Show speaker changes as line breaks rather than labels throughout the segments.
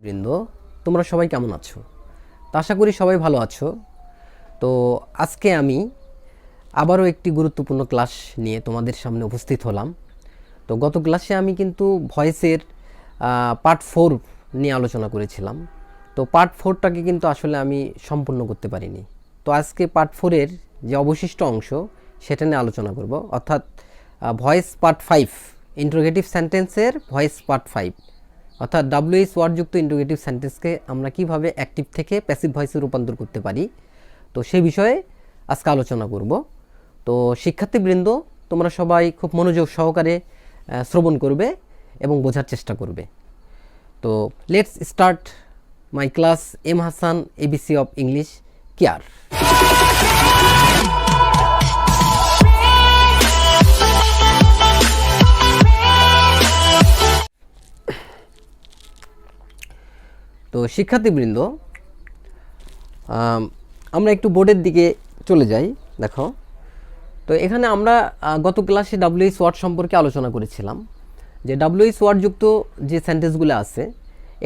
বৃন্দ, তোমরা সবাই কেমন আছো? তো আশা করি সবাই ভালো আছো। তো আজকে আমি আবারও একটি গুরুত্বপূর্ণ ক্লাস নিয়ে তোমাদের সামনে উপস্থিত হলাম। তো গত ক্লাসে আমি কিন্তু ভয়েসের পার্ট 4 নিয়ে আলোচনা করেছিলাম। তো পার্ট 4টাকে কিন্তু আসলে আমি সম্পূর্ণ করতে পারিনি। তো আজকে পার্ট 4-এর যে অবশিষ্ট অংশ সেটা নিয়ে আলোচনা করব, অর্থাৎ ভয়েস পার্ট 5, ইন্টারোগেটিভ সেন্টেন্সের ভয়েস পার্ট 5, অর্থাৎ WH ওয়ার্ডযুক্ত ইন্টারোগেটিভ সেন্টেন্সকে আমরা কিভাবে অ্যাক্টিভ থেকে প্যাসিভ ভয়েসে রূপান্তর করতে পারি, তো সে বিষয়ে আজকে আলোচনা করব। তো শিক্ষার্থীবৃন্দ, তোমরা সবাই খুব মনোযোগ সহকারে শ্রবণ করবে এবং বোঝার চেষ্টা করবে। তো let's start my class M Hasan ABC of English care. তো শিক্ষার্থীবৃন্দ, আমরা একটু বোর্ডের দিকে চলে যাই। দেখো, তো এখানে আমরা গত ক্লাসে WH ওয়ার্ড সম্পর্কে আলোচনা করেছিলাম যে WH ওয়ার্ডযুক্ত যে সেন্টেন্সগুলো আছে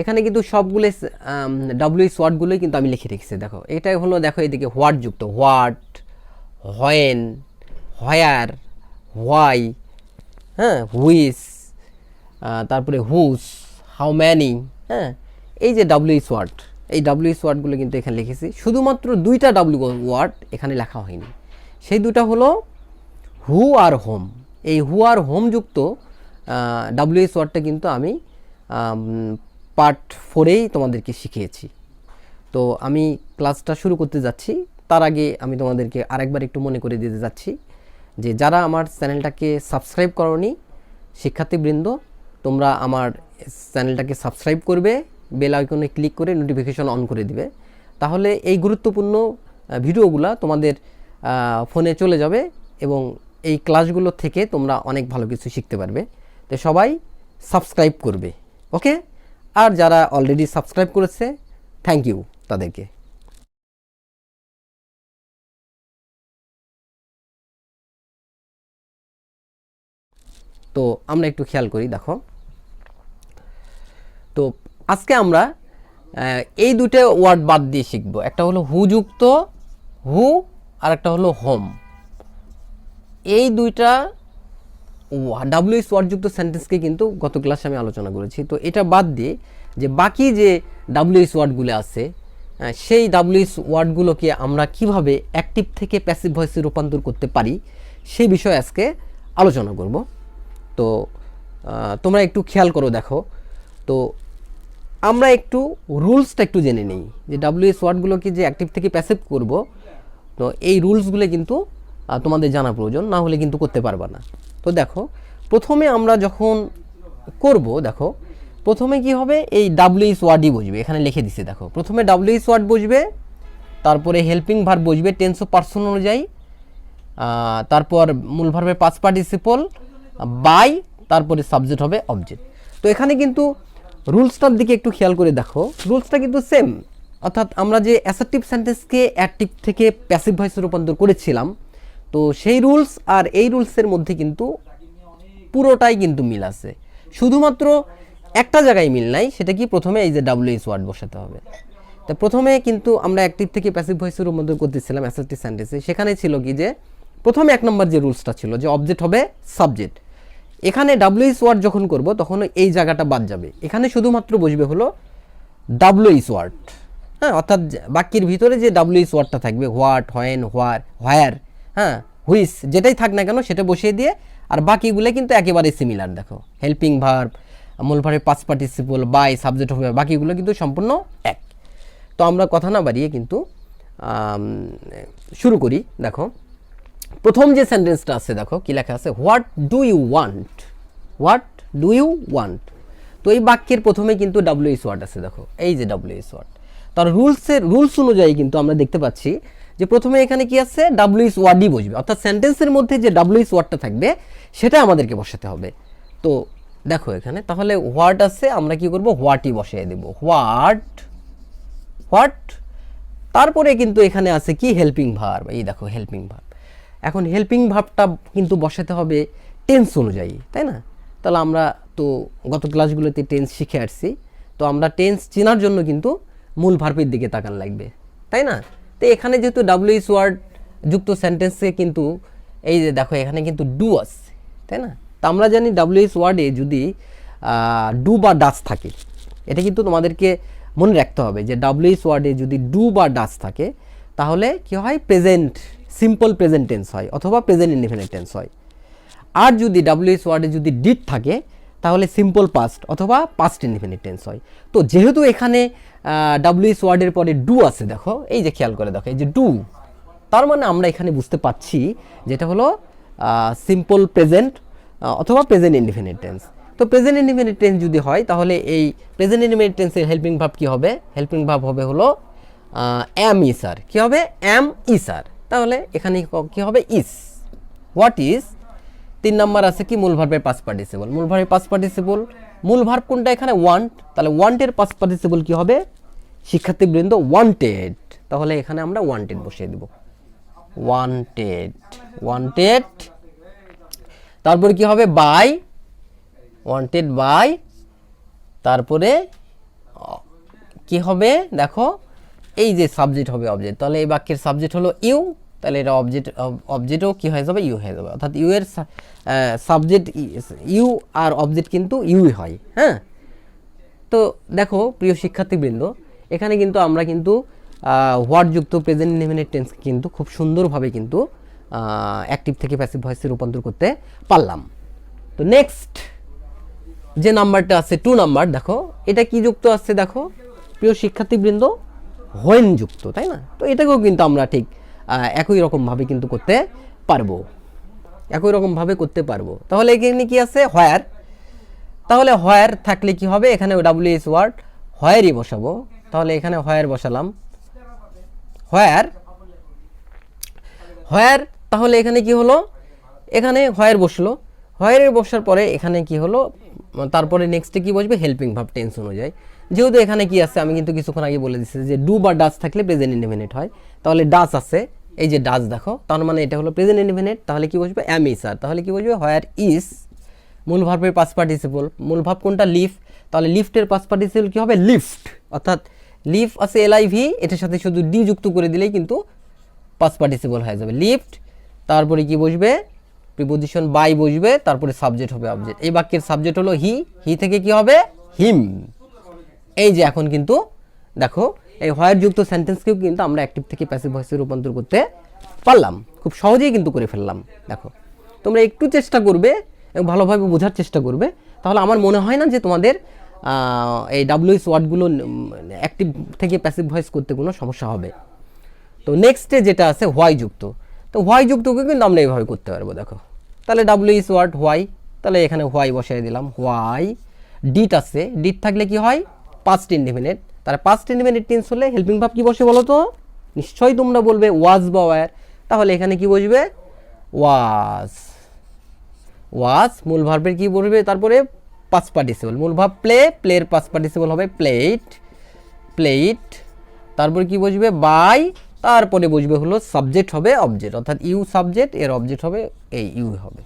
এখানে কিন্তু সবগুলো WH ওয়ার্ডগুলোই কিন্তু আমি লিখে রেখেছি। দেখো, এটাই হলো, দেখো এদিকে হোয়াটযুক্ত, হোয়াট, হোয়েন, হোয়ার, হোয়াই, হ্যাঁ, হুইস, তারপরে হুস, হাউ ম্যানি, হ্যাঁ, এই যে WH ওয়ার্ড, এই WH ওয়ার্ডগুলো কিন্তু এখানে লিখেছি। শুধুমাত্র দুইটা ওয়ার্ড এখানে লেখা হয়নি, সেই দুটা হলো হু আর হোম। এই হু আর হোম যুক্ত WH ওয়ার্ডটা কিন্তু আমি পার্ট 4-এই তোমাদেরকে শিখিয়েছি। তো আমি ক্লাসটা শুরু করতে যাচ্ছি, তার আগে আমি তোমাদেরকে আরেকবার একটু মনে করে দিতে যাচ্ছি যে যারা আমার চ্যানেলটাকে সাবস্ক্রাইব করোনি শিক্ষার্থীবৃন্দ, তোমরা আমার চ্যানেলটাকে সাবস্ক্রাইব করবে, বেল আইকনে ক্লিক করে নোটিফিকেশন অন করে দিবে। তাহলে এই গুরুত্বপূর্ণ ভিডিওগুলো তোমাদের ফোনে চলে যাবে এবং এই ক্লাসগুলো থেকে তোমরা অনেক ভালো কিছু শিখতে পারবে। তো সবাই সাবস্ক্রাইব করবে, ওকে? আর যারা অলরেডি সাবস্ক্রাইব করেছে, থ্যাংক ইউ তাদেরকে। তো আমরা একটু খেয়াল করি। দেখো, তো আজকে আমরা এই দুটো ওয়ার্ড বাদ দিয়ে শিখব। একটা হলো হু যুক্ত হু, আর একটা হলো হোম। এই দুইটা WH ওয়ার্ডযুক্ত সেন্টেন্সকে কিন্তু গত ক্লাসে আমি আলোচনা করেছি। তো এটা বাদ দিয়ে যে বাকি যে WH ওয়ার্ডগুলো আছে, সেই WH ওয়ার্ডগুলোকে আমরা কিভাবে অ্যাক্টিভ থেকে প্যাসিভ ভয়েসে রূপান্তর করতে পারি সেই বিষয়ে আজকে আলোচনা করব। তো তোমরা একটু খেয়াল করো। দেখো, তো আমরা একটু রুলসটা একটু জেনে নিই যে WH ওয়ার্ডগুলোকে যে অ্যাক্টিভ থেকে প্যাসিভ করব, তো এই রুলসগুলো কিন্তু তোমাদের জানা প্রয়োজন, না হলে কিন্তু করতে পারবা না। তো দেখো, প্রথমে আমরা যখন করব, দেখো প্রথমে কি হবে, এই WH ওয়ার্ডই বসবে। এখানে লিখে দিছে, দেখো প্রথমে WH ওয়ার্ড বসবে, তারপরে হেল্পিং ভার্ব বসবে টেন্স অফ পারসন অনুযায়ী, তারপর মূল ভার্বের পাস্ট পার্টিসিপল বাই, তারপরে সাবজেক্ট হবে অবজেক্ট। তো এখানে কিন্তু রুলসটার দিকে একটু খেয়াল করে দেখো, রুলসটা কিন্তু সেম। অর্থাৎ আমরা যে অ্যাসার্টিভ সেন্টেন্সকে অ্যাক্টিভ থেকে প্যাসিভ ভয়েসে রূপান্তর করেছিলাম, তো সেই রুলস আর এই রুলসের মধ্যে কিন্তু পুরোটাই কিন্তু মিল আছে। শুধুমাত্র একটা জায়গায় মিল নাই, সেটা কি, প্রথমে এই যে WH ওয়ার্ড বসাতে হবে। তো প্রথমে কিন্তু আমরা অ্যাক্টিভ থেকে প্যাসিভ ভয়েসে রূপান্তর করতেছিলাম অ্যাসার্টিভ সেন্টেন্সে, সেখানে ছিল কি যে প্রথমে 1 নম্বর যে রুলসটা ছিল যে অবজেক্ট হবে সাবজেক্ট। এখানে WH ওয়ার্ড যখন করব তখন এই জায়গাটা বাদ যাবে, এখানে শুধুমাত্র বসবে হলো WH ওয়ার্ড। হ্যাঁ, অর্থাৎ বাক্যের ভিতরে যে WH ওয়ার্ডটা থাকবে, হোয়াট, হোয়েন, হোয়ার, হ্যাঁ, হুইস, যেটাই থাক না কেন সেটা বসিয়ে দিয়ে, আর বাকিগুলো কিন্তু একেবারে সিমিলার। দেখো, হেল্পিং ভার্ব, মূল ভার্বের পাস্ট পার্টিসিপল বাই, সাবজেক্ট হবে, বাকিগুলো কিন্তু সম্পূর্ণ এক। তো আমরা কথা না বাড়িয়ে কিন্তু শুরু করি। দেখো, প্রথম যে সেন্টেন্সটা আছে, দেখো কি লেখা আছে, what do you want, what do you want. তো এই বাক্যের প্রথমে কিন্তু WH ওয়ার্ড আছে। দেখো, এই যে WH ওয়ার্ড, তার রুলস অনুযায়ী কিন্তু আমরা দেখতে পাচ্ছি যে প্রথমে এখানে কি আছে, WH ওয়ার্ডই বসবে। অর্থাৎ সেন্টেন্সের মধ্যে যে WH ওয়ার্ডটা থাকবে সেটা আমাদেরকে বসাতে হবে। তো দেখো এখানে তাহলে হোয়াট আছে, আমরা কি করব, হোয়াটই বসিয়ে দেব, হোয়াট, হোয়াট। তারপরে কিন্তু এখানে আছে কি, হেল্পিং ভার্ব। এই দেখো হেল্পিং ভার্ব। এখন হেল্পিং ভার্বটা কিন্তু বসাতে হবে টেন্স অনুযায়ী, তাই না? তাহলে আমরা তো গত ক্লাসগুলোতে টেন্স শিখে আসছি তো আমরা টেন্স চেনার জন্য কিন্তু মূল ভার্বের দিকে তাকান লাগবে, তাই না? তো এখানে যেহেতু ডাব্লিউএইচ ওয়ার্ড যুক্ত সেন্টেন্সে কিন্তু এই যে দেখো এখানে কিন্তু ডু আছে, তাই না? তো আমরা জানি ডাব্লিউএইচ ওয়ার্ডে যদি ডু বা ডাচ থাকে, এটা কিন্তু তোমাদেরকে মনে রাখতে হবে যে ডাব্লিউএইচ ওয়ার্ডে যদি ডু বা ডাচ থাকে তাহলে কি হয়, প্রেজেন্ট সিম্পল প্রেজেন্ট টেন্স হয় অথবা প্রেজেন্ট ইনডিফিনিট টেন্স হয়। আর যদি ডাব্লিউএইচ ওয়ার্ডে যদি ডিড থাকে তাহলে সিম্পল পাস্ট অথবা পাস্ট ইনডিফিনিট টেন্স হয়। তো যেহেতু এখানে ডাব্লিউএইচ ওয়ার্ডের পরে ডু আছে, দেখো এই যে খেয়াল করে দেখো এই যে ডু, তার মানে আমরা এখানে বুঝতে পাচ্ছি যেটা হলো সিম্পল প্রেজেন্ট অথবা প্রেজেন্ট ইনডিফিনিট টেন্স। তো প্রেজেন্ট ইনডিফিনিট টেন্স যদি হয় তাহলে এই প্রেজেন্ট ইনডিফিনিট টেন্সের হেল্পিং ভার্ব কি হবে? হেল্পিং ভার্ব হবে হলো অ্যাম ইজ আর। কি হবে? অ্যাম ইজ আর। তাহলে এখানে কি হবে? ইজ। হোয়াট ইজ 3 নাম্বার আছে কি? মূল ভার্বের পাস্ট পার্টিসিপল। মূল ভার্বের পাস্ট পার্টিসিপল, মূল ভার্ব কোনটা এখানে? ওয়ান্ট। তাহলে ওয়ান্টের পাস্ট পার্টিসিপল কি হবে শিক্ষার্থীবৃন্দ? ওয়ান্টেড। তাহলে এখানে আমরা ওয়ান্টেড বসিয়ে দেব, ওয়ান্টেড, ওয়ান্টেড। তারপরে কি হবে? By, wanted by. তারপরে কি হবে? দেখো এই যে সাবজেক্ট হবে অবজেক্ট, তাহলে এই বাক্যের সাবজেক্ট হলো ইউ, তাহলে এটা অবজেক্টও কি হয়ে যাবে? ইউ হয়ে যাবে। অর্থাৎ ইউ এর সাবজেক্ট ইউ আর অবজেক্ট কিন্তু ইউই হয়। হ্যাঁ, তো দেখো প্রিয় শিক্ষার্থীবৃন্দ, এখানে কিন্তু আমরা কিন্তু হোয়াট যুক্ত প্রেজেন্ট ইনডিফিনিট টেন্স কিন্তু খুব সুন্দরভাবে কিন্তু অ্যাক্টিভ থেকে প্যাসিভ ভয়েসে রূপান্তর করতে পারলাম। তো নেক্সট যে নাম্বারটা আছে 2 নাম্বার, দেখো এটা কি যুক্ত আছে? দেখো প্রিয় শিক্ষার্থীবৃন্দ, হোয়েন যুক্ত, তাই না? তো এটাকেও কিন্তু আমরা ঠিক একই রকমভাবে কিন্তু করতে পারবো, একই রকমভাবে করতে পারবো। তাহলে এখানে কি আছে? হোয়ার। তাহলে হোয়ার থাকলে কি হবে? এখানে ডাব্লিউএইচ ওয়ার্ড হোয়ারই বসাবো। তাহলে এখানে হোয়ার বসালাম, হোয়ার, হোয়ার। তাহলে এখানে কি হলো? এখানে হোয়ার বসলো, হোয়ারের বসার পরে এখানে কি হলো? তারপরে নেক্সটে কি বসবে? হেল্পিং ভার্ব টেন্স অনুযায়ী। যেহেতু এখানে কি আছে আমি কিন্তু কিছুক্ষণ আগে বলে দিচ্ছি যে ডু বা ডাচ থাকলে প্রেজেন্ট ইনডিফিনিট হয়। তাহলে ডাচ আছে, এই যে ডাচ দেখো, তার মানে এটা হলো প্রেজেন্ট ইনডিফিনিট। তাহলে কি বসবে? অ্যাম ইজ আর। তাহলে কি বসবে? হোয়ার ইজ মূল ভার্বের পাস্ট পার্টিসিপল। মূল ভার্ব কোনটা? লিফ। তাহলে লিফটের পাস্ট পার্টিসিপল কি হবে? লিফট। অর্থাৎ লিফ আছে এলআইভি, এটার সাথে শুধু ডি যুক্ত করে দিলেই কিন্তু পাস্ট পার্টিসিপল হয়ে যাবে, লিফট। তারপরে কি বসবে? প্রিপোজিশন বাই বসবে, তারপরে সাবজেক্ট হবে অবজেক্ট। এই বাক্যের সাবজেক্ট হলো হি, হি থেকে কি হবে? হিম। এই যে এখন কিন্তু দেখো এই হোয়ার যুক্ত সেন্টেন্সকেও কিন্তু আমরা অ্যাক্টিভ থেকে প্যাসিভ ভয়েসে রূপান্তর করতে পারলাম, খুব সহজেই কিন্তু করে ফেললাম। দেখো তোমরা একটু চেষ্টা করবে এবং ভালোভাবে বোঝার চেষ্টা করবে, তাহলে আমার মনে হয় না যে তোমাদের এই ডাব্লিউএইচ ওয়ার্ডগুলো অ্যাক্টিভ থেকে প্যাসিভ ভয়েস করতে কোনো সমস্যা হবে। তো নেক্সটে যেটা আছে হোয়াই যুক্ত, তো হোয়াই যুক্তকে কিন্তু আমরা এইভাবে করতে পারবো। দেখো তাহলে ডাব্লিউএইচ ওয়ার্ড হোয়াই, তাহলে এখানে হোয়াই বসাই দিলাম, হোয়াই। ডিট আছে, ডিট থাকলে কি হয়? Past indefinite. তাহলে পাস্ট ইনডিফিনিট টেন্স হলে হেল্পিং ভার্ব কি বসে বলো তো? নিশ্চয়ই তোমরা বলবে ওয়াজ বা ওয়্যার। তাহলে এখানে কি বসবে? ওয়াজ, ওয়াজ। মূল ভার্বের কি বসবে? তারপরে পাস্ট পার্টিসিপল। মূল ভার্ব প্লে, প্লের পাস্ট পার্টিসিপল হবে প্লেট, প্লেট। তারপরে কি বসবে? বাই। তারপরে বসবে হলো সাবজেক্ট হবে অবজেক্ট, অর্থাৎ ইউ সাবজেক্ট, এর অবজেক্ট হবে এই ইউ হবে।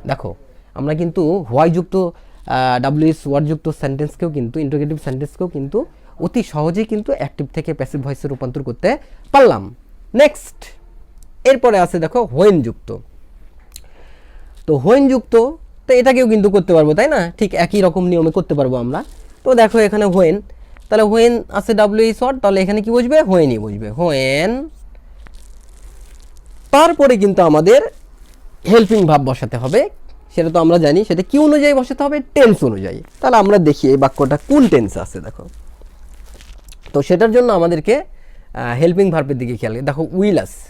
দেখো আমরা কিন্তু হোয়াই যুক্ত ডাব্লিউএইচ ওয়ার্ড যুক্ত সেন্টেন্সকেও কিন্তু ইন্টারোগেটিভ সেন্টেন্সকেও কিন্তু অতি সহজেই কিন্তু অ্যাক্টিভ থেকে প্যাসিভ ভয়েসে রূপান্তর করতে পারলাম। নেক্সট এরপরে আছে দেখো হোয়েন যুক্ত। তো হোয়েন যুক্ত, তো এটাকেও কিন্তু করতে পারবো, তাই না? ঠিক একই রকম নিয়মে করতে পারবো আমরা। তো দেখো এখানে হোয়েন, তাহলে হোয়েন আছে ডাব্লিউএইচ ওয়ার্ড, তাহলে এখানে কি বসবে? হোয়েনই বসবে, হোয়েন। তারপরে কিন্তু আমাদের হেল্পিং ভার্ব বসাতে হবে, সেটা তো আমরা জানি, সেটা কি অনুযায়ী বসাতে হবে? টেন্স অনুযায়ী। তাহলে আমরা দেখি এই বাক্যটা কোন টেন্সে আছে। দেখো তো সেটার জন্য আমাদেরকে হেল্পিং ভার্বের দিকে খেয়াল, দেখো উইল আছে,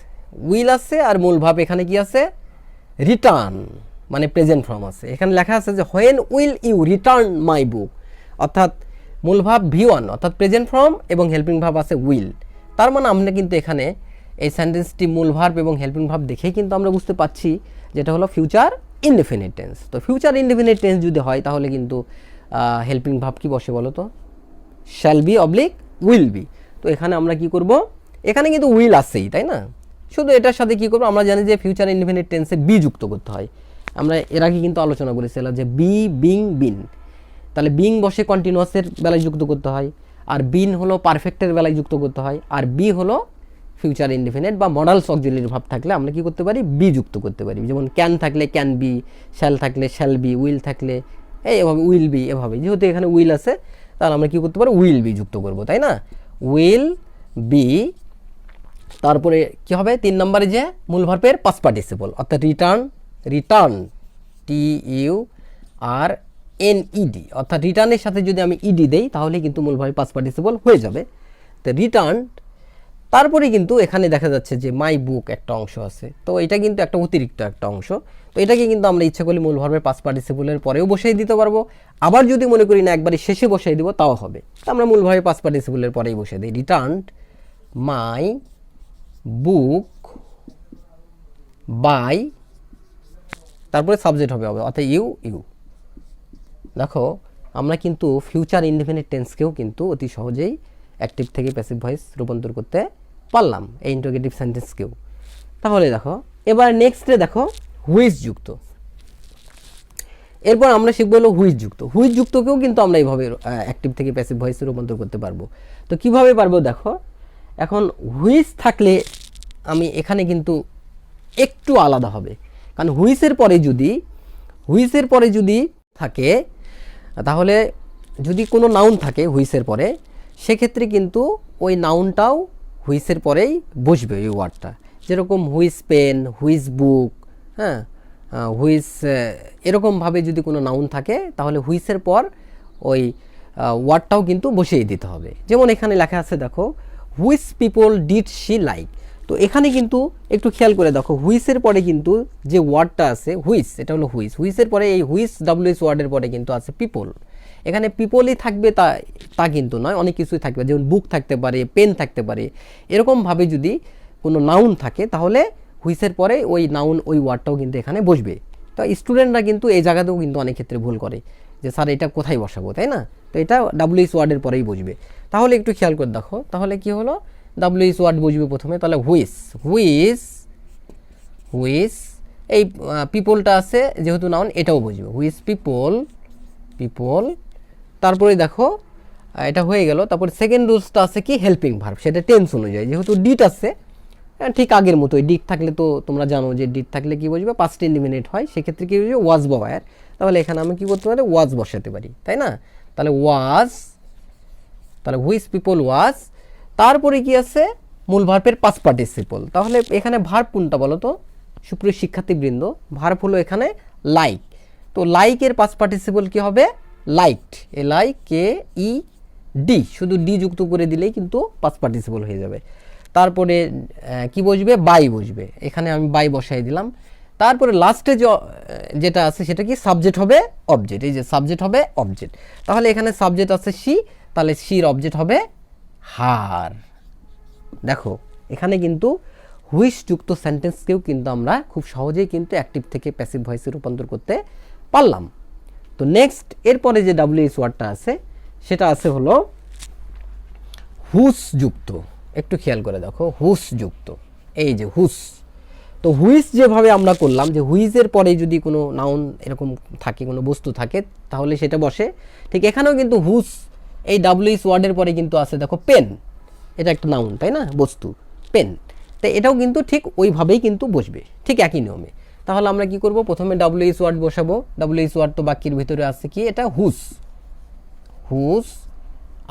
উইল আছে, আর মূল ভার্ব এখানে কি আছে? রিটার্ন, মানে প্রেজেন্ট ফর্ম আছে। এখানে লেখা আছে যে হোয়েন উইল ইউ রিটার্ন মাই বুক, অর্থাৎ মূল ভার্ব V1 অর্থাৎ প্রেজেন্ট ফর্ম এবং হেল্পিং ভার্ব আছে উইল। তার মানে আমরা কিন্তু এখানে এই সেন্টেন্সটি মূল ভার্ব এবং হেল্পিং ভার্ব দেখেই কিন্তু আমরা বুঝতে পারছি যেটা হলো ফিউচার ইনডিফিনিট টেন্স। তো ফিউচার ইনডিফিনিট টেন্স যদি হয় তাহলে কিন্তু হেল্পিং ভার্ব কি বসে বলো তো? Shall be oblique will be. তো এখানে আমরা কি করব? এখানে কিন্তু উইল আছেই, তাই না? শুধু এটার সাথে কি করব? আমরা জানি যে ফিউচার ইনডিফিনিট টেন্সে বি যুক্ত করতে হয়। আমরা এর আগে কিন্তু আলোচনা করেছিলাম যে বি, বিং, বিন। তাহলে বিং বসে কন্টিনিউয়াসের বেলায় যুক্ত করতে হয়, আর বিন হলো পারফেক্টের বেলায় যুক্ত করতে হয়, আর বি হলো ফিউচার ইনডিফিনিট বা মডালস অক্সিলারি ভার্ব থাকলে আমরা কি করতে পারি, বি যুক্ত করতে পারি। যেমন ক্যান থাকলে ক্যান বি, শ্যাল থাকলে শ্যাল বি, উইল থাকলে এভাবে উইল বি, এভাবে। যেহেতু এখানে উইল আছে তাহলে আমরা কি করতে পারি, উইল বি যুক্ত করব, তাই না? Will be. তারপরে কি হবে 3 নম্বরে যে মূল ভার্বের পাস্ট পার্টিসিপল, অর্থাৎ রিটার্ন, রিটার্ন TURNED, অর্থাৎ রিটার্নের সাথে যদি আমি ইডি দেই তাহলে কিন্তু মূল ভার্বের পাস্ট পার্টিসিপল হয়ে যাবে। তো রিটার্ন। তারপরে কিন্তু এখানে দেখা যাচ্ছে যে মাই বুক একটা অংশ আছে, তো এটা কিন্তু একটা অতিরিক্ত একটা অংশ। তো এটাকে কিন্তু আমরা ইচ্ছা করলে মূল ভার্বের পাস্ট পার্টিসিপলের পরেও বসিয়ে দিতে পারবো, আবার যদি মনে করি না একবারে শেষে বসিয়ে দিব তাও হবে। তো আমরা মূল ভার্বের পাস্ট পার্টিসিপলের পরেই বসিয়ে দিই, রিটার্ন মাই বুক বাই, তারপরে সাবজেক্ট হবে অর্থাৎ ইউ। দেখো আমরা কিন্তু ফিউচার ইনডিফিনিট টেন্সকেও কিন্তু অতি সহজেই অ্যাক্টিভ থেকে প্যাসিভ ভয়েস রূপান্তর করতে পারলাম, এই ইন্টারোগেটিভ সেন্টেন্সকেও। তাহলে দেখো এবার নেক্সটে দেখো হুইজ যুক্ত। এরপর আমরা শিখবো হলো হুইজ যুক্ত। হুইজ যুক্তকেও কিন্তু আমরা এইভাবে অ্যাক্টিভ থেকে প্যাসিভ ভয়েসে রূপান্তর করতে পারবো। তো কিভাবে পারবো দেখো, এখন হুইজ থাকলে আমি এখানে কিন্তু একটু আলাদা হবে, কারণ হুইসের পরে যদি থাকে, তাহলে যদি কোনো নাউন থাকে হুইসের পরে, সেক্ষেত্রে কিন্তু ওই নাউনটাও হুইসের পরেই বসবে ওই ওয়ার্ডটা। যেরকম হুইস পেন, হুইস বুক, হ্যাঁ, হুইস, এরকমভাবে যদি কোনো নাউন থাকে তাহলে হুইসের পর ওই ওয়ার্ডটাও কিন্তু বসিয়ে দিতে হবে। যেমন এখানে লেখা আছে দেখো, which people did she like. তো এখানে কিন্তু একটু খেয়াল করে দেখো, হুইসের পরে কিন্তু যে ওয়ার্ডটা আছে হুইস, এটা হলো হুইসের পরে এই হুইস WH ওয়ার্ডের পরে কিন্তু আছে পিপল। এখানে পিপলই থাকবে তা কিন্তু নয়, অনেক কিছুই থাকবে, যেমন বুক থাকতে পারে, পেন থাকতে পারে। এরকমভাবে যদি কোনো নাউন থাকে তাহলে হুইসের পরে ওই নাউন ওই ওয়ার্ডটাও কিন্তু এখানে বসবে। তো স্টুডেন্টরা কিন্তু এই জায়গাতেও কিন্তু অনেক ক্ষেত্রে ভুল করে যে স্যার এটা কোথায় বসাবো, তাই না? তো এটা WH ওয়ার্ডের পরেই বসবে। তাহলে একটু খেয়াল করে দেখো, তাহলে কি হলো, WH ওয়ার্ড বসবে প্রথমে, তাহলে হুইস এই পিপলটা আছে যেহেতু নাউন, এটাও বসবে, হুইস পিপল। তারপরে দেখো এটা হয়ে গেল। তারপর সেকেন্ড রুলসটা আছে কি, হেল্পিং ভার্ব, সেটা টেন্স অনুযায়ী। যেহেতু ডিট আছে ঠিক আগের মতোই, ডিট থাকলে তো তোমরা জানো যে ডিট থাকলে কি বসবে, পাস্ট ইনডিফিনিট হয়, সেক্ষেত্রে কি বসবে, ওয়াজ বা ওয়্যার। তাহলে এখানে আমি কি করতে পারি, ওয়াজ বসাতে পারি, তাই না? তাহলে ওয়াজ, তাহলে হুইচ পিপল ওয়াজ। তারপরে কি আছে, মূল ভার্বের পাস্ট পার্টিসিপল। তাহলে এখানে ভার্ব কোনটা বলো তো সুপ্রিয় শিক্ষার্থীবৃন্দ? ভার্ব হলো এখানে লাইক। তো লাইকের পাস্ট পার্টিসিপল কি হবে, লাইকড, LIKED, শুধু ডি যুক্ত করে দিলেই কিন্তু পাস্ট পার্টিসিপল হয়ে যাবে। তারপরে কি বসবে, বাই বসবে, এখানে আমি বাই বসাই দিলাম। তারপরে লাস্টে যেটা আছে সেটা কি, সাবজেক্ট হবে অবজেক্ট, এই যে সাবজেক্ট হবে অবজেক্ট। তাহলে এখানে সাবজেক্ট আছে সি, তাহলে সির অবজেক্ট হবে হার। দেখো এখানে কিন্তু হুইচ যুক্ত সেন্টেন্সকেও কিন্তু আমরা খুব সহজেই কিন্তু অ্যাক্টিভ থেকে প্যাসিভ ভয়েসে রূপান্তর করতে পারলাম। তো নেক্সট এরপরে যে WH ওয়ার্ডটা আছে সেটা আছে হলো হুস যুক্ত। একটু খেয়াল করে দেখো, হুস যুক্ত, এই যে হুস। তো হুইস যেভাবে আমরা করলাম যে হুইজের পরে যদি কোনো নাউন এরকম থাকে, কোনো বস্তু থাকে, তাহলে সেটা বসে, ঠিক এখানেও কিন্তু হুস এই WH ওয়ার্ডের পরে কিন্তু আছে দেখো পেন, এটা একটা নাউন, তাই না, বস্তু, পেন। তো এটাও কিন্তু ঠিক ওইভাবেই কিন্তু বসবে, ঠিক একই নিয়মে। তাহলে আমরা কি করব, প্রথমে WH ওয়ার্ড বসাবো। WH ওয়ার্ড তো বাক্যের ভিতরে আছে কি, এটা হুস,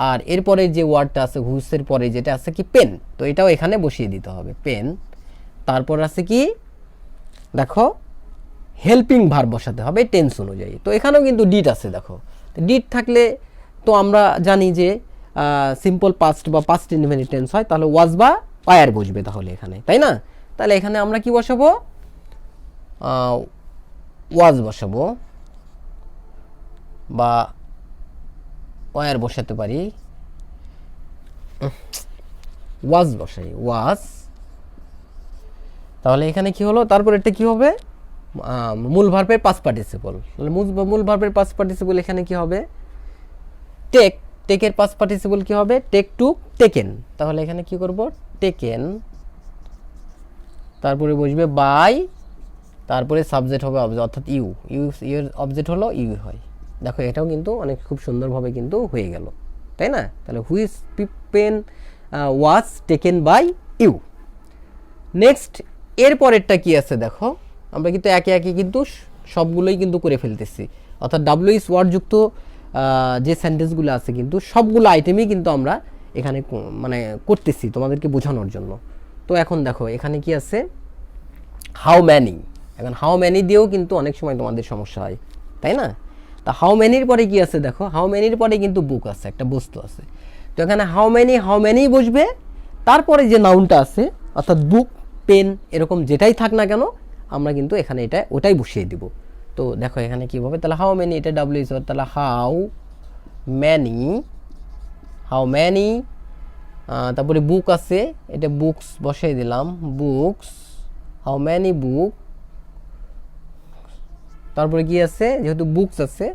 আর এরপরে যে ওয়ার্ডটা আছে হুসের পরে যেটা আছে কি, পেন, তো এটাও এখানে বসিয়ে দিতে হবে, পেন। তারপর আছে কি দেখো, হেল্পিং ভার্ব বসাতে হবে টেন্স অনুযায়ী। তো এখানেও কিন্তু ডিট আছে, দেখো ডিট থাকলে তো আমরা জানি যে সিম্পল পাস্ট বা পাস্ট ইনডিফিনিট টেন্স হয়, তাহলে ওয়াজ বা ওয়্যার বসবে তাহলে এখানে, তাই না? তাহলে এখানে আমরা কি বসাবো, ওয়াজ বসাবো বা ওয়্যার বসাতে পারি, ওয়াজ বসাই, ওয়াজ। তাহলে এখানে কি হলো, তারপর এটা কি হবে, মূল ভার্বের পাস্ট পার্টিসিপল। তাহলে মূল ভার্বের পাস্ট পার্টিসিপল এখানে কি হবে, টেকের পাস্ট পার্টিসিপল কি হবে, টেক টু টেকেন। তাহলে এখানে কি করব, টেকেন। তারপরে বসবে বাই, তারপরে সাবজেক্ট হবে অবজেক্ট, অর্থাৎ ইউ, এর অবজেক্ট হলো ইউ হয়, দেখো এটাও কিন্তু অনেক খুব সুন্দরভাবে কিন্তু হয়ে গেল, তাই না? তাহলে which pen was taken by you. Next এর পরেরটা কি আছে দেখো, আমরা কিন্তু একে একে কিন্তু সবগুলোই কিন্তু করে ফেলতেছি, অর্থাৎ ডাব্লিউএস ওয়ার্ড যুক্ত যে সেন্টেন্সগুলো আছে কিন্তু সবগুলো আইটেমই কিন্তু আমরা এখানে মানে করতেছি তোমাদেরকে বোঝানোর জন্য। তো এখন দেখো এখানে কি আছে, হাউ ম্যানি। এখন হাউ ম্যানি দিয়েও কিন্তু অনেক সময় তোমাদের সমস্যা হয়, তাই না? তা হাউ ম্যানির পরে কি আছে দেখো, হাউ ম্যানির পরে কিন্তু বুক আছে, একটা বস্তু আছে। তো এখানে হাউ ম্যানি বসবে, তারপরে যে নাউনটা আছে অর্থাৎ বুক, পেন এরকম যেটাই থাক না কেন আমরা কিন্তু এখানে এটা ওটাই বসিয়ে দিব। তো দেখো এখানে কীভাবে, তাহলে হাউ ম্যানি এটা ডাব্লিউএস, তাহলে হাউ ম্যানি, তারপরে বুক আছে, এটা বুকস বসিয়ে দিলাম, বুকস, হাউ ম্যানি বুক। তারপরে কি আছে, যেহেতু বুকস আছে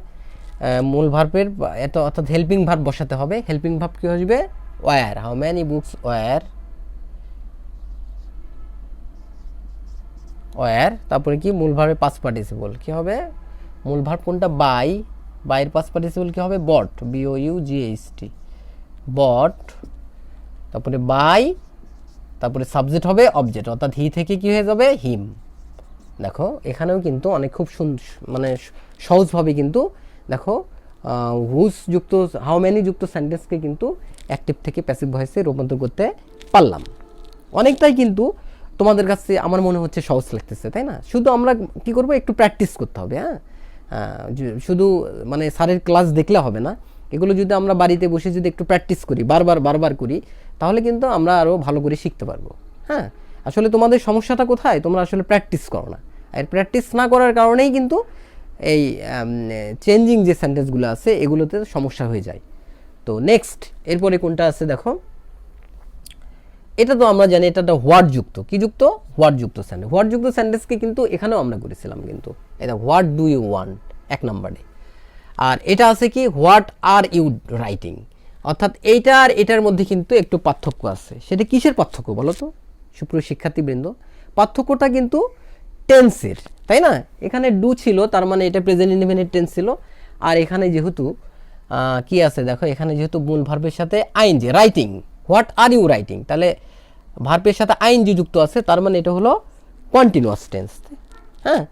মূল ভার্বের এটা অর্থাৎ হেল্পিং ভার্ব বসাতে হবে। হেল্পিং ভার্ব কি আসবে, were, how many books were. তারপরে কি মূল ভার্বের পাস্ট পার্টিসিপল কি হবে, মূল ভার্ব কোনটা, বাইয়ের পাস্ট পার্টিসিপল কি হবে, বট, BOUGHT, বট। তারপরে বাই, তারপরে সাবজেক্ট হবে অবজেক্ট, অর্থাৎ হি থেকে কি হয়ে যাবে, হিম। দেখো এখানেও কিন্তু অনেক খুব মানে সহজভাবে কিন্তু দেখো হুজ যুক্ত হাউ ম্যানি যুক্ত সেন্টেন্সকে কিন্তু অ্যাক্টিভ থেকে প্যাসিভ ভয়েসে রূপান্তর করতে পারলাম। অনেকটাই কিন্তু তোমাদের কাছে আমার মনে হচ্ছে সহজ লাগতেছে, তাই না? শুধু আমরা কি করব, একটু প্র্যাকটিস করতে হবে। হ্যাঁ, শুধু মানে স্যারের ক্লাস দেখলে হবে না, এগুলো যদি আমরা বাড়িতে বসে যদি একটু প্র্যাকটিস করি, বারবার করি, তাহলে কিন্তু আমরা আরও ভালো করে শিখতে পারবো। হ্যাঁ, আসলে তোমাদের সমস্যাটা কোথায়, তোমরা আসলে প্র্যাকটিস করো না, আর প্র্যাকটিস না করার কারণেই কিন্তু এই চেঞ্জিং যে সেন্টেন্সগুলো আছে এগুলোতে সমস্যা হয়ে যায়। তো নেক্সট এরপরে কোনটা আছে দেখো, এটা তো আমরা জানি এটা হোয়াট যুক্ত, কি যুক্ত, হোয়াট যুক্ত সেন্টেন্স। হোয়াট যুক্ত সেন্টেন্সকে কিন্তু এখানেও আমরা করেছিলাম কিন্তু, এটা হোয়াট ডু ইউ ওয়ান্ট 1 নম্বরে। আর এটা আছে কি, হোয়াট আর ইউ রাইটিং, অর্থাৎ এইটা আর এটার মধ্যে কিন্তু একটু পার্থক্য আছে। সেটা কিসের পার্থক্য বলো তো সুপ্রিয় শিক্ষার্থীবৃন্দ? পার্থক্যটা কিন্তু টেন্সের, তাই না? এখানে ডু ছিল, তার মানে এটা প্রেজেন্ট ইনডেফিনিট টেন্স ছিল। আর এখানে যেহেতু কি আছে দেখো, এখানে যেহেতু মূল ভার্বের সাথে ING, writing, what are you writing, তাহলে ভার্বের সাথে আইএনজি যুক্ত আছে, তার মানে এটা হলো কন্টিনিউয়াস টেন্স। হ্যাঁ,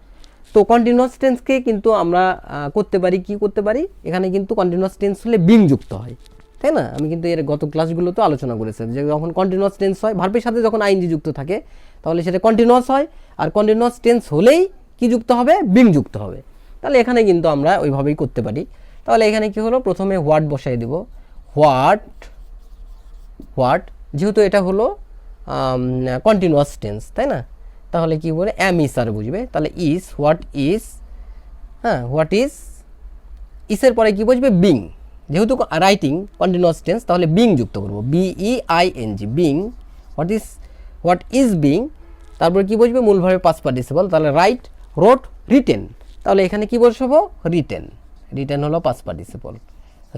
তো কন্টিনিউয়াস টেন্সকে কিন্তু আমরা করতে পারি, কি করতে পারি, এখানে কিন্তু কন্টিনিউয়াস টেন্স হলে বিং যুক্ত হয়, তাই না? আমি কিন্তু এর গত ক্লাসগুলোতে আলোচনা করেছি যে যখন কন্টিনিউয়াস টেন্স হয়, ভার্বের সাথে যখন আইএনজি যুক্ত থাকে তাহলে সেটা কন্টিনিউয়াস হয়, আর কন্টিনিউয়াস টেন্স হলেই কি যুক্ত হবে, বিং যুক্ত হবে। তাহলে এখানে কিন্তু আমরা ওইভাবেই করতে পারি। তাহলে এখানে কি হলো, প্রথমে হোয়াট বসাই দেব, হোয়াট, যেহেতু এটা হলো কন্টিনিউয়াস টেন্স, তাই না? তাহলে কি বলে, এম ইস আর বুঝবে, তাহলে ইস, হোয়াট ইজ, হ্যাঁ হোয়াট ইসের পরে কি বুঝবে, বিং, যেহেতু রাইটিং কন্টিনিউয়াস টেন্স তাহলে বিং যুক্ত করবো, BEING, being, what is being. তারপরে কি বুঝবে, মূল ভাবে পাস্ট পার্টিসিপল, তাহলে রাইট, রোট, রিটেন, তাহলে এখানে কি বসাবো, রিটেন হলো পাস্ট পার্টিসিপল,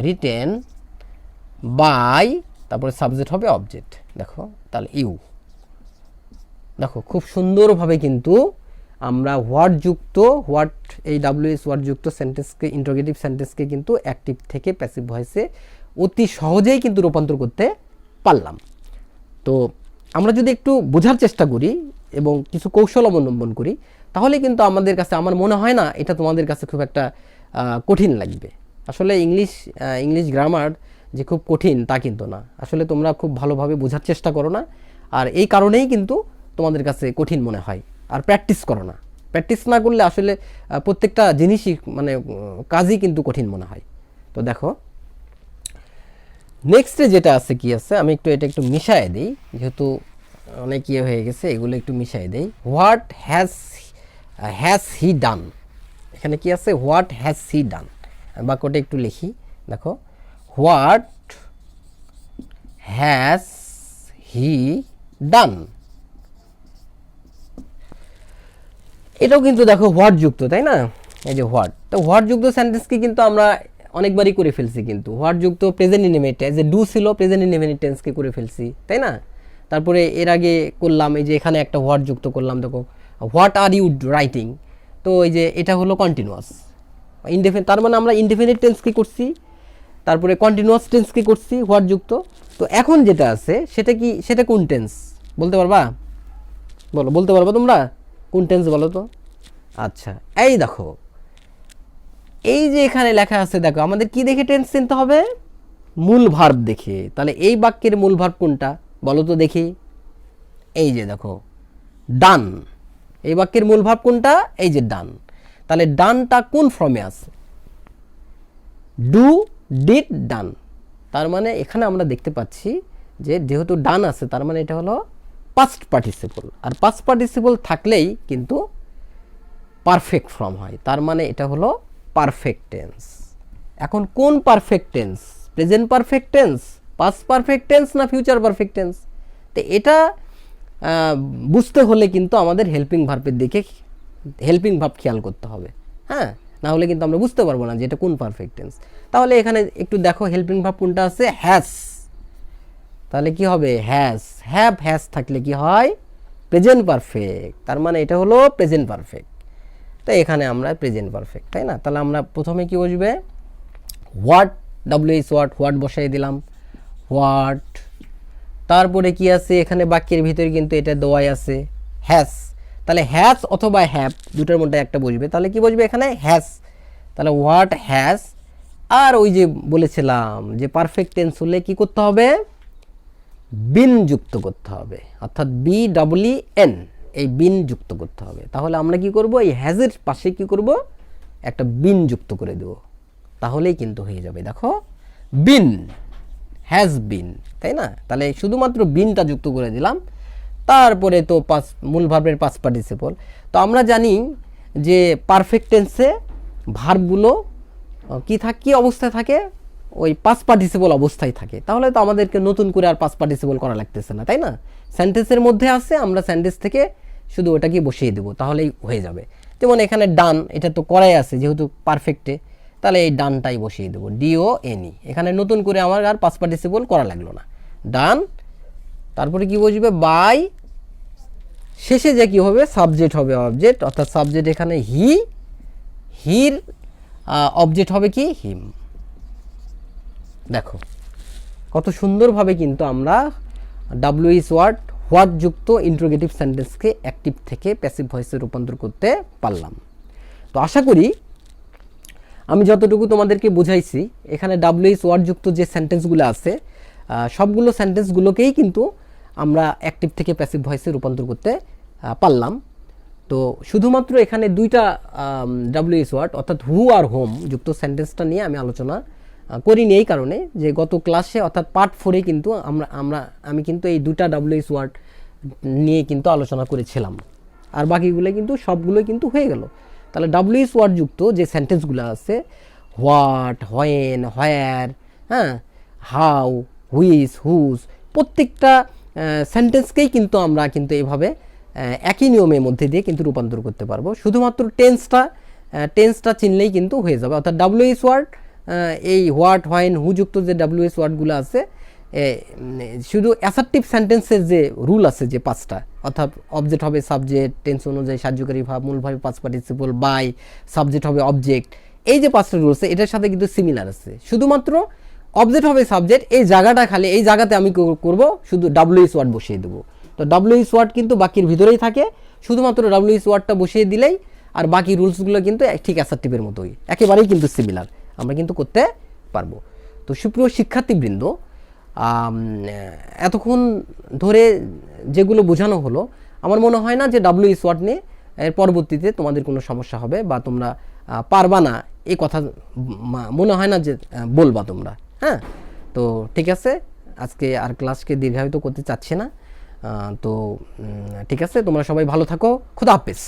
রিটেন বাই, তারপরে সাবজেক্ট হবে অবজেক্ট। দেখো তাহলে ইউ, দেখো খুব সুন্দরভাবে কিন্তু আমরা হোয়াট যুক্ত এই WS ওয়ার্ড যুক্ত সেন্টেন্সকে, ইন্টারোগেটিভ সেন্টেন্সকে কিন্তু অ্যাক্টিভ থেকে প্যাসিভ ভয়েসে অতি সহজেই কিন্তু রূপান্তর করতে পারলাম। তো আমরা যদি একটু বোঝার চেষ্টা করি এবং কিছু কৌশল অবলম্বন করি, তাহলে কিন্তু আমাদের কাছে, আমার মনে হয় না এটা তোমাদের কাছে খুব একটা কঠিন লাগবে। আসলে ইংলিশ গ্রামার যে খুব কঠিন তা কিন্তু না, আসলে তোমরা খুব ভালোভাবে বোঝার চেষ্টা করো না, আর এই কারণেই কিন্তু তোমাদের কাছে কঠিন মনে হয়, আর প্র্যাকটিস করো না। প্র্যাকটিস না করলে আসলে প্রত্যেকটা জিনিসই মানে কাজই কিন্তু কঠিন মনে হয়। তো দেখো নেক্সটে যেটা আছে, কি আছে, আমি এটা একটু মিশাই দিই, যেহেতু অনেক ইয়ে হয়ে গেছে, এগুলো একটু মিশাই দেই। হোয়াট হ্যাজ হি ডান, এখানে কি আছে, হোয়াট হ্যাজ হি ডান, বাক্যটা একটু লিখি, দেখো হোয়াট হ্যাজ হি ডান, এটাও কিন্তু দেখো হোয়াট যুক্ত, তাই না? এই যে হোয়াট, তো হোয়াট যুক্ত সেন্টেন্সকে কিন্তু আমরা অনেকবারই করে ফেলছি, কিন্তু হোয়াট যুক্ত প্রেজেন্ট ইনডেফিনিট, যে ডু ছিল প্রেজেন্ট ইনডেফিনিট টেন্সকে করে ফেলছি, তাই না? তারপরে এর আগে করলাম, এই যে এখানে একটা হোয়াট যুক্ত করলাম, দেখো হোয়াট আর ইউ রাইটিং, তো এই যে এটা হলো কন্টিনিউয়াস, ইনডেফিনিট, তার মানে আমরা ইনডেফিনিট টেন্স কি করছি, তারপরে কন্টিনিউয়াস টেন্স কি করছি, হোয়াট যুক্ত। তো এখন যেটা আছে সেটা কি, সেটা কোন টেন্স বলতে পারবা? বলতে পারবা তোমরা কোন টেন্স বলো তো? আচ্ছা, এই দেখো, এই যে এখানে লেখা আছে, দেখো আমাদের কি দেখে টেন্স চিনতে হবে? মূল ভার্ব দেখে। তাহলে এই বাক্যের মূল ভার্ব কোনটা বলো তো দেখি? এই যে দেখো, ডান। এই বাক্যের মূল ভার্ব কোনটা? এই যে ডান। তাহলে ডানটা কোন ফর্মে আছে? ডু, ডিড, ডান। তার মানে এখানে আমরা দেখতে পাচ্ছি যে যেহেতু ডান আছে, তার মানে এটা হলো পাস্ট পার্টিসিপল, আর পাস্ট পার্টিসিপল থাকলেই কিন্তু পারফেক্ট ফর্ম হয়। তার মানে এটা হলো পারফেক্ট টেন্স। এখন কোন perfect tense? Present perfect tense, past perfect tense, না ফিউচার পারফেক্ট টেন্স? তো এটা বুঝতে হলে কিন্তু আমাদের হেল্পিং ভার্বের দিকে, হেল্পিং ভার্ব খেয়াল করতে হবে। হ্যাঁ, না হলে কিন্তু আমরা বুঝতে পারবো না যে এটা কোন পারফেক্ট টেন্স। তাহলে এখানে একটু দেখো হেল্পিং ভার্ব কোনটা আছে? হ্যাজ। তাহলে কি হবে? হ্যাজ। হ্যাভ, হ্যাজ থাকলে কি হয়? Present perfect. তার মানে এটা হলো প্রেজেন্ট পারফেক্ট। তো এখানে আমরা প্রেজেন্ট পারফেক্ট, তাই না? তাহলে আমরা প্রথমে কি বসবে? হোয়াট, WH হোয়াট, হোয়াট বসাই দিলাম, হোয়াট। তারপরে কি আছে এখানে বাক্যের ভিতরে, কিন্তু এটা দেওয়াই আছে, হ্যাজ। তাহলে হ্যাজ অথবা হ্যাভ দুটোর মধ্যে একটা বসবে। তাহলে কি বসবে এখানে? হ্যাজ। তাহলে হোয়াট হ্যাজ। আর ওই যে বলেছিলাম যে পারফেক্ট টেন্স হলে কি করতে হবে? বিন যুক্ত করতে হবে, অর্থাৎ BEEN, এই বিন যুক্ত করতে হবে। তাহলে আমরা কি করব? এই হ্যাজের পাশে কি করব? একটা বিন যুক্ত করে দেব, তাহলেই কিন্তু হয়ে যাবে। দেখো, বিন, হ্যাজ বিন, তাই না? তাহলে শুধুমাত্র বিনটা যুক্ত করে দিলাম। তারপরে তো মূল ভার্বের পাস্ট পার্টিসিপল। তো আমরা জানি যে পারফেক্ট টেন্সে ভার্বগুলো কি অবস্থায় থাকে? ওই পাস্ট পার্টিসিপল অবস্থায় থাকে। তাহলে তো আমাদেরকে নতুন করে আর পাস্ট পার্টিসিপল করা লাগতেছে না, তাই না? সেন্টেন্সের মধ্যে আছে, আমরা সেন্টেন্স থেকে শুধু ওটাকে বসিয়ে দেবো, তাহলেই হয়ে যাবে। যেমন এখানে ডান, এটা তো করাই আছে যেহেতু পারফেক্টে, তাহলে এই ডানটাই বসিয়ে দেবো, DONE। এখানে নতুন করে আমার আর পাস্ট পার্টিসিপল করা লাগলো না, ডান। তারপরে কি বসবে? বাই। শেষে যে কি হবে? সাবজেক্ট হবে অবজেক্ট, অর্থাৎ সাবজেক্ট এখানে হি, হির অবজেক্ট হবে কি? হিম। দেখো কত সুন্দরভাবে কিন্তু আমরা WH ওয়ার্ড, হোয়াট যুক্ত ইন্টারোগেটিভ সেন্টেন্সকে অ্যাক্টিভ থেকে প্যাসিভ ভয়েসে রূপান্তর করতে পারলাম। তো আশা করি আমি যতটুকু তোমাদেরকে বুঝাইছি, এখানে WH ওয়ার্ড যুক্ত যে সেন্টেন্সগুলো আছে, সবগুলো সেন্টেন্সগুলোকেই কিন্তু আমরা অ্যাক্টিভ থেকে প্যাসিভ ভয়েসে রূপান্তর করতে পারলাম। তো শুধুমাত্র এখানে দুইটা WH ওয়ার্ড, অর্থাৎ হু আর হোম যুক্ত সেন্টেন্সটা নিয়ে আমি আলোচনা করিনি, এই কারণে যে গত ক্লাসে অর্থাৎ পার্ট 4-এ কিন্তু আমি কিন্তু এই দুটা WH ওয়ার্ড নিয়ে কিন্তু আলোচনা করেছিলাম, আর বাকিগুলো কিন্তু সবগুলোই কিন্তু হয়ে গেল। তাহলে WH ওয়ার্ড যুক্ত যে সেন্টেন্সগুলো আছে, হোয়াট, হোয়েন, হোয়ার, হ্যাঁ, হাউ, হুইচ, হুজ, প্রত্যেকটা সেন্টেন্সকেই কিন্তু আমরা কিন্তু এইভাবে একই নিয়মের মধ্যে দিয়ে কিন্তু রূপান্তর করতে পারবো। শুধুমাত্র টেন্সটা চিনলেই কিন্তু হয়ে যাবে। অর্থাৎ WH ওয়ার্ড, এই হোয়াট, হোয়েন, হু যুক্ত যে WH ওয়ার্ডগুলো আছে, শুধু অ্যাসার্টিভ সেন্টেন্সের যে রুল আছে যে 5টা, অর্থাৎ অবজেক্ট হবে সাবজেক্ট, টেন্স অনুযায়ী সাহায্যকারী ভাব, মূল ভাবে পাস্ট পার্টিসিপল, বাই, সাবজেক্ট হবে অবজেক্ট, এই যে 5টা রুল আছে এটার সাথে কিন্তু সিমিলার আছে। শুধুমাত্র অবজেক্ট হবে সাবজেক্ট, এই জায়গাটা খালি, এই জায়গাতে আমি করব শুধু WH ওয়ার্ড বসিয়ে দেবো। তো WH ওয়ার্ড কিন্তু বাকির ভিতরেই থাকে, শুধুমাত্র WH ওয়ার্ডটা বসিয়ে দিলেই, আর বাকি রুলসগুলো কিন্তু ঠিক অ্যাসার্টিভের মতোই, একেবারেই কিন্তু সিমিলার, আমরা কিন্তু করতে পারবো। তো সুপ্রিয় শিক্ষার্থীবৃন্দ, এতক্ষণ ধরে যেগুলো বোঝানো হলো, আমার মনে হয় না যে WH ওয়ার্ড নিয়ে এর পরবর্তীতে তোমাদের কোনো সমস্যা হবে বা তোমরা পারবা না, এই কথা মনে হয় না যে বলবা তোমরা। হ্যাঁ, তো ঠিক আছে, আজকে আর ক্লাসকে দীর্ঘায়িত করতে চাচ্ছি না। তো ঠিক আছে, তোমরা সবাই ভালো থাকো, খোদা হাফেজ।